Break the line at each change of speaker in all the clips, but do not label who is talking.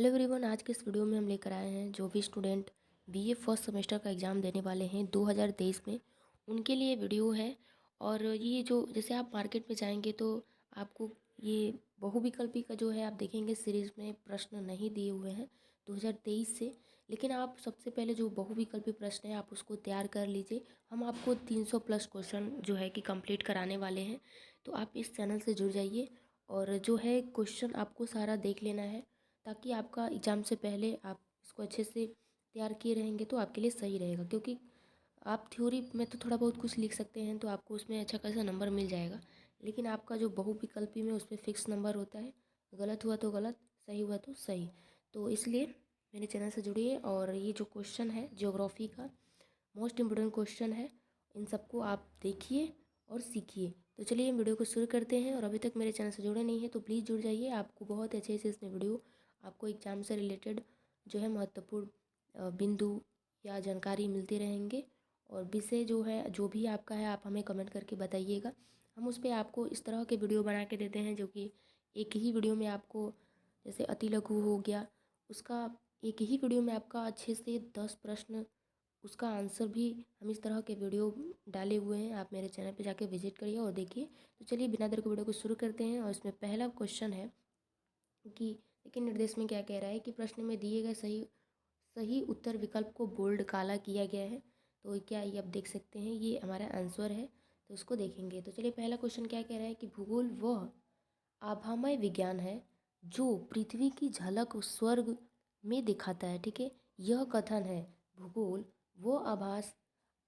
Hello everyone, आज के इस वीडियो में हम लेकर आए हैं जो भी स्टूडेंट बीए फर्स्ट सेमेस्टर का एग्ज़ाम देने वाले हैं 2023 में, उनके लिए वीडियो है। और ये जो जैसे आप मार्केट में जाएंगे तो आपको ये बहुविकल्पी का जो है आप देखेंगे सीरीज़ में प्रश्न नहीं दिए हुए हैं 2023 से। लेकिन आप सबसे पहले जो बहुविकल्पी प्रश्न है आप उसको तैयार कर लीजिए। हम आपको 300 प्लस क्वेश्चन जो है कि कंप्लीट कराने वाले हैं, तो आप इस चैनल से जुड़ जाइए। और जो है क्वेश्चन आपको सारा देख लेना है ताकि आपका एग्ज़ाम से पहले आप इसको अच्छे से तैयार किए रहेंगे तो आपके लिए सही रहेगा। क्योंकि आप थ्योरी में तो थोड़ा बहुत कुछ लिख सकते हैं तो आपको उसमें अच्छा खासा नंबर मिल जाएगा, लेकिन आपका जो बहुविकल्पी में उसमें फ़िक्स नंबर होता है। गलत हुआ तो गलत, सही हुआ तो सही। तो इसलिए मेरे चैनल से जुड़िए। और ये जो क्वेश्चन है ज्योग्राफी का मोस्ट इम्पोर्टेंट क्वेश्चन है, इन सबको आप देखिए और सीखिए। तो चलिए हम वीडियो को शुरू करते हैं। और अभी तक मेरे चैनल से जुड़े नहीं हैं तो प्लीज़ जुड़ जाइए, आपको बहुत अच्छे से इसमें वीडियो आपको एग्ज़ाम से रिलेटेड जो है महत्वपूर्ण बिंदु या जानकारी मिलती रहेंगे। और विषय जो है जो भी आपका है आप हमें कमेंट करके बताइएगा। हम उस पर आपको इस तरह के वीडियो बना के देते हैं जो कि एक ही वीडियो में आपको, जैसे अति लघु हो गया, उसका एक ही वीडियो में आपका अच्छे से 10 प्रश्न उसका आंसर भी हम इस तरह के वीडियो डाले हुए हैं। आप मेरे चैनल पे जाके विजिट करिए और देखिए। तो चलिए बिना देर के वीडियो को शुरू करते हैं। और इसमें पहला क्वेश्चन है कि लेकिन निर्देश में क्या कह रहा है कि प्रश्न में दिए गए सही सही उत्तर विकल्प को बोल्ड काला किया गया है। तो क्या ये आप देख सकते हैं, ये हमारा आंसर है। तो इसको देखेंगे। तो चलिए पहला क्वेश्चन क्या कह रहा है कि भूगोल वह आभामय विज्ञान है जो पृथ्वी की झलक स्वर्ग में दिखाता है। ठीक है, यह कथन है भूगोल वो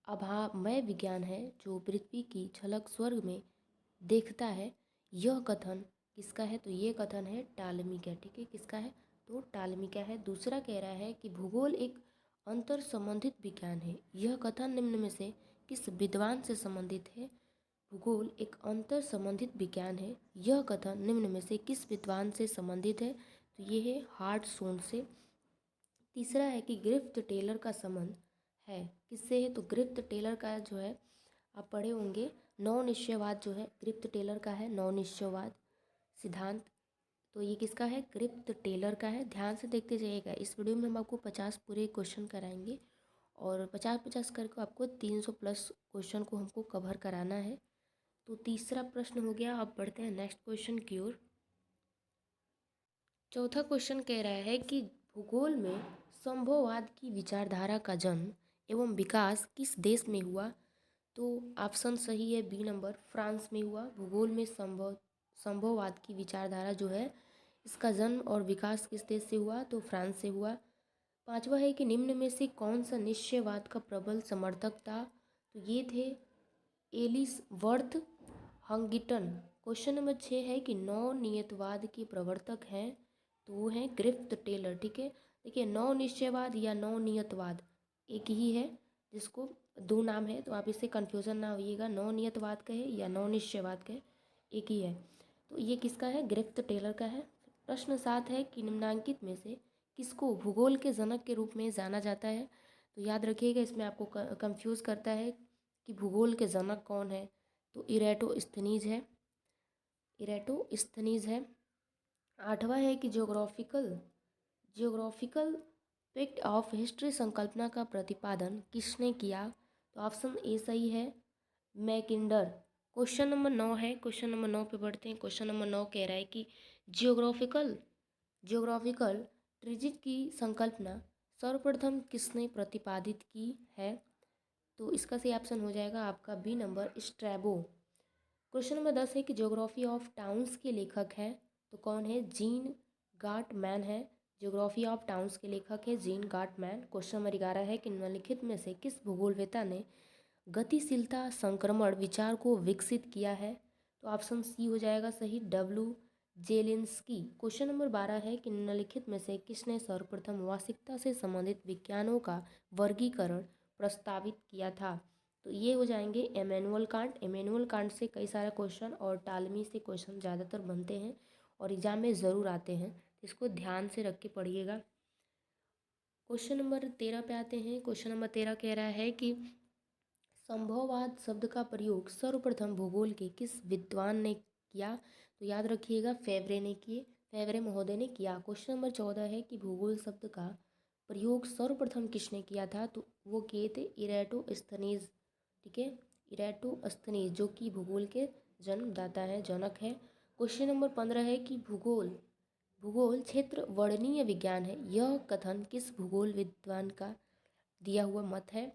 आभामय विज्ञान है जो पृथ्वी की झलक स्वर्ग में देखता है। यह कथन किसका है? तो ये कथन है टालमी का। ठीक है, किसका है? तो टालमी का है। दूसरा कह रहा है कि भूगोल एक अंतर संबंधित विज्ञान है। यह कथन निम्न में से किस विद्वान से संबंधित है? भूगोल एक अंतर संबंधित विज्ञान है। यह कथन निम्न में से किस विद्वान से संबंधित है? तो ये है हार्टसोन से। तीसरा है कि ग्रिफ्थ टेलर का संबंध है किससे है? तो ग्रिफ्थ टेलर का जो है आप पढ़े होंगे, नौ निश्चयवाद जो है ग्रिफ्थ टेलर का है, नौ निश्चयवाद सिद्धांत। तो ये किसका है? ग्रिफ्थ टेलर का है। ध्यान से देखते जाइएगा। इस वीडियो में हम आपको 50 पूरे क्वेश्चन कराएंगे और 50-50 करके आपको 300 प्लस क्वेश्चन को हमको कवर कराना है। तो तीसरा प्रश्न हो गया। अब बढ़ते हैं नेक्स्ट क्वेश्चन की ओर। चौथा क्वेश्चन कह रहा है कि भूगोल में संभववाद की विचारधारा का जन्म एवं विकास किस देश में हुआ? तो ऑप्शन सही है बी नंबर, फ्रांस में हुआ। भूगोल में संभववाद की विचारधारा जो है इसका जन्म और विकास किस देश से हुआ? तो फ्रांस से हुआ। पांचवा है कि निम्न में से कौन सा निश्चयवाद का प्रबल समर्थक था? तो ये थे एलिस वर्थ हंगिटन। क्वेश्चन नंबर 6 है कि नौ नियतवाद के प्रवर्तक हैं, तो वो हैं ग्रिफ्थ टेलर। ठीक है, देखिए नौ निश्चयवाद या नौ नियतवाद एक ही है, जिसको दो नाम है, तो आप इससे कन्फ्यूज़न ना होइएगा। नौ नियतवाद का है या नौ निश्चयवाद का है, एक ही है। तो ये किसका है? ग्रिफ्थ टेलर का है। प्रश्न 7 है कि निम्नांकित में से किसको भूगोल के जनक के रूप में जाना जाता है? तो याद रखिएगा, इसमें आपको कंफ्यूज करता है कि भूगोल के जनक कौन है। तो इरेटोस्थनीज है, इरेटोस्थनीज है। आठवां है कि जियोग्राफिकल फैक्ट ऑफ हिस्ट्री संकल्पना का प्रतिपादन किसने किया? तो ऑप्शन ए सही है, मैकिंडर। क्वेश्चन नंबर 9 है। क्वेश्चन नंबर 9 पे बढ़ते हैं। क्वेश्चन नंबर 9 कह रहा है कि जियोग्राफिकल जियोग्राफिकल ट्रिजिट की संकल्पना सर्वप्रथम किसने प्रतिपादित की है? तो इसका सही ऑप्शन हो जाएगा आपका B number, Strabo. Question number 10 है कि ज्योग्राफी ऑफ टाउन्स के लेखक हैं, तो कौन है? जीन गार्टमैन है। ज्योग्राफी ऑफ टाउन्स के लेखक है जीन गार्टमैन। क्वेश्चन नंबर 11 है कि निम्नलिखित में से किस भूगोलवेत्ता ने गतिशीलता संक्रमण विचार को विकसित किया है? तो ऑप्शन सी हो जाएगा सही, डब्ल्यू जेलिंस्की। क्वेश्चन नंबर 12 है कि निम्नलिखित में से किसने सर्वप्रथम वार्षिकता से संबंधित विज्ञानों का वर्गीकरण प्रस्तावित किया था? तो ये हो जाएंगे Emmanuel can't. Emmanuel can't say कई सारे क्वेश्चन और टालमी से क्वेश्चन ज़्यादातर बनते हैं और एग्जाम में ज़रूर आते हैं, इसको ध्यान से रख के पढ़िएगा। क्वेश्चन नंबर 13 पे आते हैं। क्वेश्चन नंबर 13 कह रहा है कि संभववाद शब्द का प्रयोग सर्वप्रथम भूगोल के किस विद्वान ने किया? तो याद रखिएगा फेवरे ने किए। फेवरे महोदय ने किया। क्वेश्चन नंबर 14 है कि भूगोल शब्द का प्रयोग सर्वप्रथम किसने किया था? तो वो किए थे इरेटोस्थनीज। ठीक है, इरेटोस्थनीज जो कि भूगोल के जन्मदाता हैं, जनक है। क्वेश्चन नंबर 15 है कि भूगोल भूगोल क्षेत्र वर्णनीय विज्ञान है, यह कथन किस भूगोल विद्वान का दिया हुआ मत है?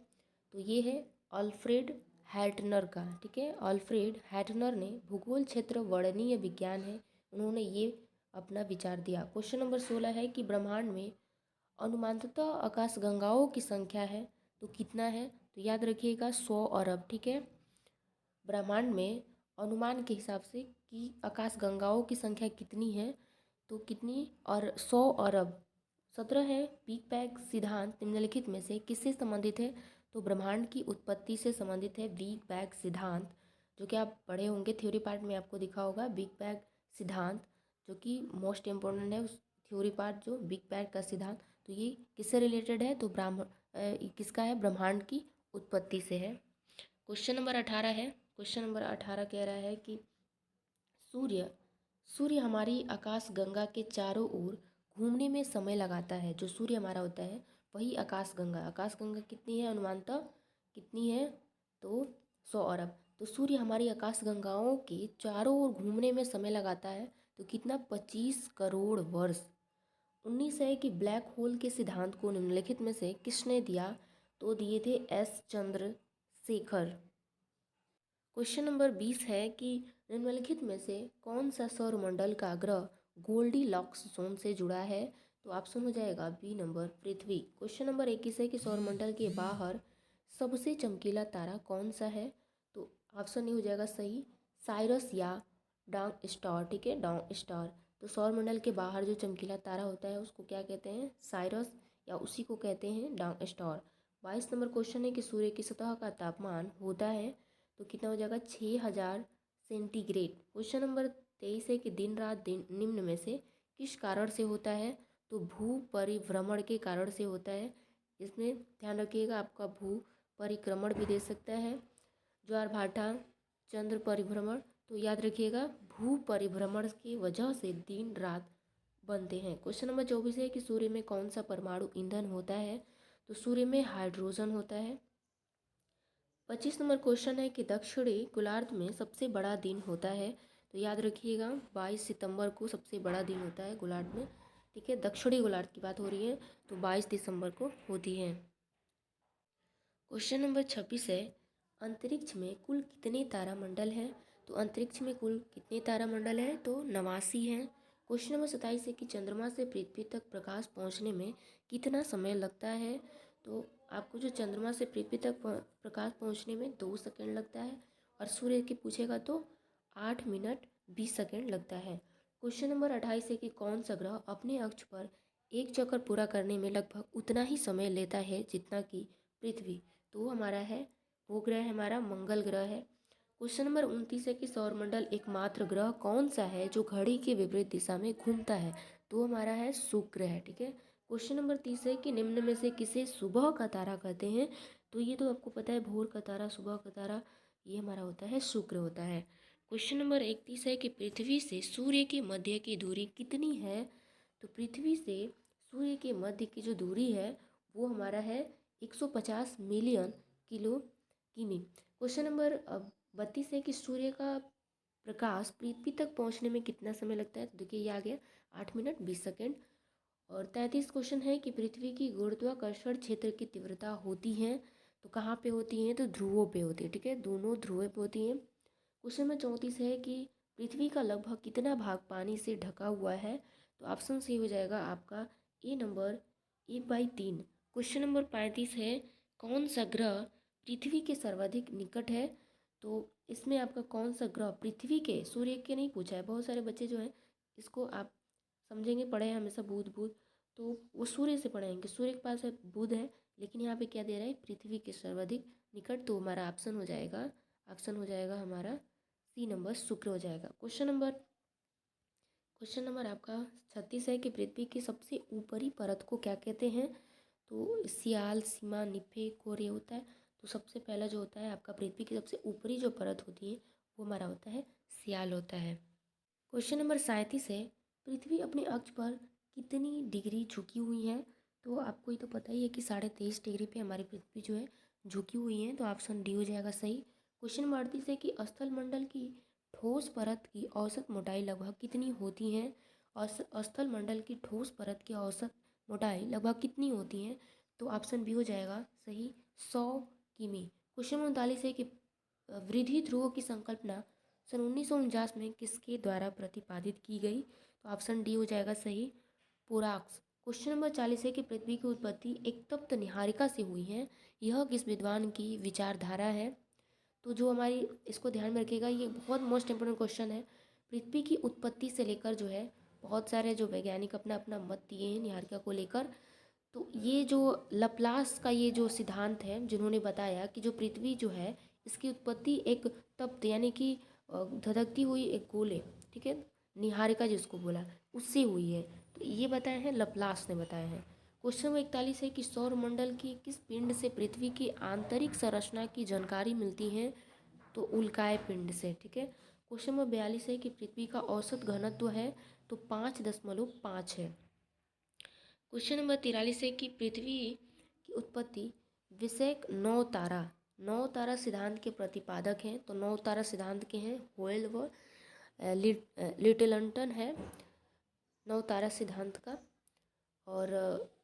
तो ये है अल्फ्रेड हैटनर का। ठीक है, अल्फ्रेड हैटनर ने भूगोल क्षेत्र वर्णनीय विज्ञान है, उन्होंने ये अपना विचार दिया। क्वेश्चन नंबर 16 है कि ब्रह्मांड में अनुमानतः आकाशगंगाओं की संख्या है, तो कितना है? तो याद रखिएगा 100 अरब। ठीक है, ब्रह्मांड में अनुमान के हिसाब से कि आकाशगंगाओं की संख्या कितनी है, तो कितनी? और 100 अरब। 17 है बिग बैंग सिद्धांत निम्नलिखित में से किससे संबंधित है? तो ब्रह्मांड की उत्पत्ति से संबंधित है बिग बैंग सिद्धांत, जो कि आप पढ़े होंगे थ्योरी पार्ट में, आपको दिखा होगा बिग बैंग सिद्धांत, जो कि मोस्ट इम्पोर्टेंट है उस थ्योरी पार्ट, जो बिग बैंग का सिद्धांत। तो ये किससे रिलेटेड है? तो किसका है? ब्रह्मांड की उत्पत्ति से है। क्वेश्चन नंबर 18 है। क्वेश्चन नंबर 18 कह रहा है कि सूर्य सूर्य हमारी आकाश गंगा के चारों ओर घूमने में समय लगाता है। जो सूर्य हमारा होता है वही आकाश गंगा कितनी है? अनुमानतः कितनी है? तो 100 अरब। तो सूर्य हमारी आकाश गंगाओं के चारों ओर घूमने में समय लगाता है, तो कितना? 25 करोड़ वर्ष। 19 है कि ब्लैक होल के सिद्धांत को निम्नलिखित में से किसने दिया? तो दिए थे एस चंद्रशेखर। क्वेश्चन नंबर 20 है कि निम्नलिखित में से कौन सा सौरमंडल का ग्रह गोल्डीलॉक्स जोन से जुड़ा है? तो ऑप्शन हो जाएगा बी नंबर पृथ्वी। क्वेश्चन नंबर 21 है कि सौरमंडल के बाहर सबसे चमकीला तारा कौन सा है? तो ऑप्शन ए हो जाएगा सही, साइरस या डार्क स्टार। ठीक है, डार्क स्टार। तो सौरमंडल के बाहर जो चमकीला तारा होता है उसको क्या कहते हैं? साइरस, या उसी को कहते हैं डार्क स्टार। 22 नंबर क्वेश्चन है कि सूर्य की सतह का तापमान होता है, तो कितना हो जाएगा? 6000 सेंटीग्रेड। क्वेश्चन नंबर 23 है कि दिन रात दिन निम्न में से किस कारण से होता है? तो भू परिभ्रमण के कारण से होता है। इसमें ध्यान रखिएगा, आपका भू परिक्रमण भी दे सकता है, ज्वारभाटा, चंद्र परिभ्रमण। तो याद रखिएगा भू परिभ्रमण की वजह से दिन रात बनते हैं। क्वेश्चन नंबर 24 है कि सूर्य में कौन सा परमाणु ईंधन होता है? तो सूर्य में हाइड्रोजन होता है। 25 नंबर क्वेश्चन है कि दक्षिणी गोलार्ध में सबसे बड़ा दिन होता है, तो याद रखिएगा 22 सितंबर को सबसे बड़ा दिन होता है गोलार्ध में। ठीक है, दक्षिणी गोलार्ध की बात हो रही है, तो 22 दिसंबर को होती है। क्वेश्चन नंबर 26 है अंतरिक्ष में कुल कितने तारामंडल हैं? तो अंतरिक्ष में कुल कितने तारामंडल हैं? तो 89 हैं। क्वेश्चन नंबर 27 है कि चंद्रमा से पृथ्वी तक प्रकाश पहुंचने में कितना समय लगता है? तो आपको जो चंद्रमा से पृथ्वी तक प्रकाश पहुंचने में 2 सेकंड लगता है, और सूर्य के पूछेगा तो 8 मिनट 20 सेकंड लगता है। क्वेश्चन नंबर 28 है कि कौन सा ग्रह अपने अक्ष पर एक चक्कर पूरा करने में लगभग उतना ही समय लेता है जितना कि पृथ्वी? तो हमारा है वो ग्रह है हमारा मंगल ग्रह है। क्वेश्चन नंबर 29 है कि सौरमंडल एकमात्र ग्रह कौन सा है जो घड़ी के विपरीत दिशा में घूमता है? तो हमारा है शुक्र है। ठीक है, क्वेश्चन नंबर 30 है कि निम्न में से किसे सुबह का तारा कहते हैं? तो ये तो आपको पता है, भोर का तारा, सुबह का तारा, ये हमारा होता है शुक्र होता है। क्वेश्चन नंबर 31 है कि पृथ्वी से सूर्य के मध्य की दूरी कितनी है? तो पृथ्वी से सूर्य के मध्य की जो दूरी है वो हमारा है 150 मिलियन किमी। क्वेश्चन नंबर 32 है कि सूर्य का प्रकाश पृथ्वी तक पहुंचने में कितना समय लगता है? तो देखिए ये आ गया 8 मिनट 20 सेकेंड। और 33 क्वेश्चन है कि पृथ्वी की गुरुत्वाकर्षण क्षेत्र की तीव्रता होती है, तो कहाँ पे होती है? तो ध्रुवों पे होती है। ठीक है, दोनों ध्रुवों पे होती हैं। क्वेश्चन नंबर 34 है कि पृथ्वी का लगभग कितना भाग पानी से ढका हुआ है? तो ऑप्शन सी हो जाएगा आपका ए नंबर 1/3। क्वेश्चन नंबर 35 है कौन सा ग्रह पृथ्वी के सर्वाधिक निकट है? तो इसमें आपका कौन सा ग्रह पृथ्वी के, सूर्य के नहीं पूछा है, बहुत सारे बच्चे जो हैं इसको आप समझेंगे, पढ़े हैं हमेशा बुध बुध, तो वो सूर्य से पढ़ेंगे, सूर्य के पास है बुध है, लेकिन यहाँ पे क्या दे रहा है? पृथ्वी के सर्वाधिक निकट। तो हमारा ऑप्शन हो जाएगा हमारा सी नंबर शुक्र हो जाएगा। क्वेश्चन नंबर आपका 36 है कि पृथ्वी की सबसे ऊपरी परत को क्या कहते हैं? तो सियाल, सीमा, निफे, कोरे होता है। तो सबसे पहला जो होता है आपका पृथ्वी की सबसे ऊपरी जो परत होती है वो हमारा होता है सियाल होता है। क्वेश्चन नंबर 37 है पृथ्वी अपने अक्ष पर कितनी डिग्री झुकी हुई है? तो आपको ये तो पता ही है कि 23.5 डिग्री पे हमारी पृथ्वी जो है झुकी हुई है, तो ऑप्शन डी हो जाएगा सही। क्वेश्चन नंबर 38 है कि स्थल मंडल की ठोस परत की औसत मोटाई लगभग कितनी होती है? स्थल मंडल की ठोस परत की औसत मोटाई लगभग कितनी होती है? तो ऑप्शन बी हो जाएगा सही, 100 किमी। क्वेश्चन नंबर 39 है कि वृद्धि ध्रुव की संकल्पना सन 1949 में किसके द्वारा प्रतिपादित की गई? तो ऑप्शन डी हो जाएगा सही, पोराक्स। क्वेश्चन नंबर 40 है कि पृथ्वी की उत्पत्ति एक तप्त निहारिका से हुई है, यह किस विद्वान की विचारधारा है? तो जो हमारी, इसको ध्यान में रखिएगा, ये बहुत मोस्ट इंपोर्टेंट क्वेश्चन है। पृथ्वी की उत्पत्ति से लेकर जो है बहुत सारे जो वैज्ञानिक अपना अपना मत दिए हैं निहारिका को लेकर। तो ये जो लप्लास का ये जो सिद्धांत है, जिन्होंने बताया कि जो पृथ्वी जो है इसकी उत्पत्ति एक तप्त यानी कि धधकती हुई एक गोले, ठीक है, निहारिका जिसको बोला, उससे हुई है। तो ये बताया है, लप्लास ने बताया है। क्वेश्चन नंबर 41 है कि सौरमंडल की किस पिंड से पृथ्वी की आंतरिक संरचना की जानकारी मिलती है? तो उल्काय पिंड से, ठीक है। क्वेश्चन नंबर 42 है कि पृथ्वी का औसत घनत्व है, तो 5.5 है। क्वेश्चन नंबर 43 है कि पृथ्वी की उत्पत्ति विषयक नौ तारा सिद्धांत के प्रतिपादक हैं। तो नौ तारा सिद्धांत के हैं होयल व लिटिलटन है नौ तारा सिद्धांत का। और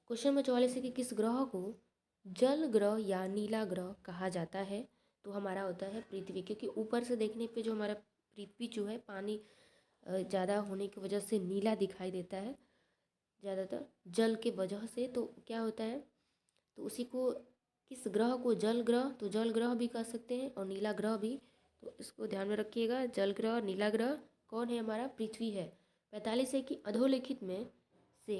क्वेश्चन नंबर 44 है कि किस ग्रह को जल ग्रह या नीला ग्रह कहा जाता है? तो हमारा होता है पृथ्वी, क्योंकि ऊपर से देखने पे जो हमारा पृथ्वी जो है पानी ज़्यादा होने की वजह से नीला दिखाई देता है, ज़्यादातर जल के वजह से। तो क्या होता है, तो उसी को, किस ग्रह को जल ग्रह, तो जल ग्रह भी कह सकते हैं और नीला ग्रह भी। तो इसको ध्यान में रखिएगा, जल ग्रह नीला ग्रह कौन है? हमारा पृथ्वी है। 45 है कि अधोलिखित में से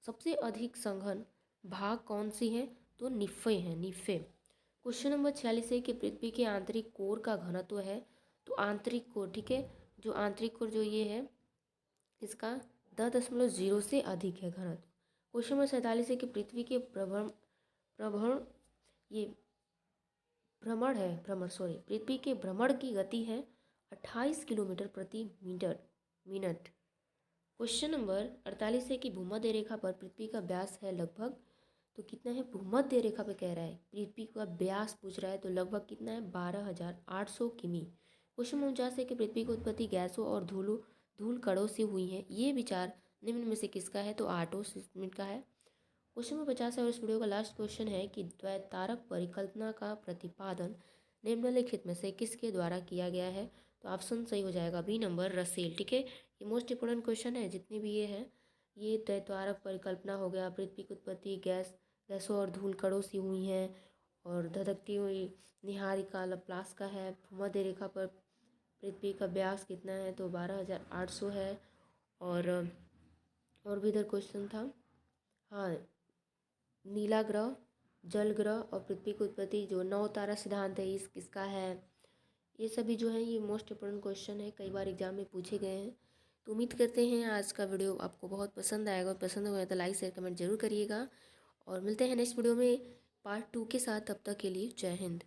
सबसे अधिक संघन भाग कौन सी है? तो निफ़े हैं, निफ़े। क्वेश्चन नंबर 46 है कि पृथ्वी के आंतरिक कोर का घनत्व है। तो आंतरिक कोर, ठीक है, जो आंतरिक कोर जो ये है इसका 10.0 से अधिक है घनत्व। क्वेश्चन नंबर 47 है कि पृथ्वी के प्रभण ये भ्रमण है, पृथ्वी के भ्रमण की गति है 28 किलोमीटर प्रति मिनट। क्वेश्चन नंबर 48 है कि भूमध्य रेखा पर पृथ्वी का व्यास है लगभग, तो कितना है? भूमध्य रेखा पे कह रहा है, पृथ्वी का व्यास पूछ रहा है, तो लगभग कितना है? 12,800 किमी। क्वेश्चन नंबर 49 है कि पृथ्वी की उत्पत्ति गैसों और धूल कणों से हुई है, ये विचार निम्न में से किसका है? तो आर्टो स्मिथ का है। क्वेश्चन नंबर 50 है और इस वीडियो का लास्ट क्वेश्चन है कि द्वैतारक परिकल्पना का प्रतिपादन निम्नलिखित में से किसके द्वारा किया गया है? तो ऑप्शन सही हो जाएगा बी नंबर, रसेल, ठीक है। ये मोस्ट इंपोर्टेंट क्वेश्चन है, जितने भी ये हैं, ये द्वैतारक परिकल्पना हो गया, पृथ्वी की उत्पत्ति गैसों और धूल कणों से हुई हैं, और धधकती हुई निहारिका लप्लास का है, भूमध्य रेखा पर पृथ्वी का व्यास कितना है? तो 12,800 है। और भी इधर क्वेश्चन था, हाँ, नीला ग्रह, जल ग्रह और पृथ्वी की उत्पत्ति, जो नौ तारा सिद्धांत है इस किसका है? ये सभी जो है ये मोस्ट इंपोर्टेंट क्वेश्चन है, कई बार एग्जाम में पूछे गए हैं। तो उम्मीद करते हैं आज का वीडियो आपको बहुत पसंद आएगा, और पसंद होगा तो लाइक शेयर कमेंट जरूर करिएगा। और मिलते हैं नेक्स्ट वीडियो में पार्ट 2 के साथ, तब तक के लिए जय हिंद।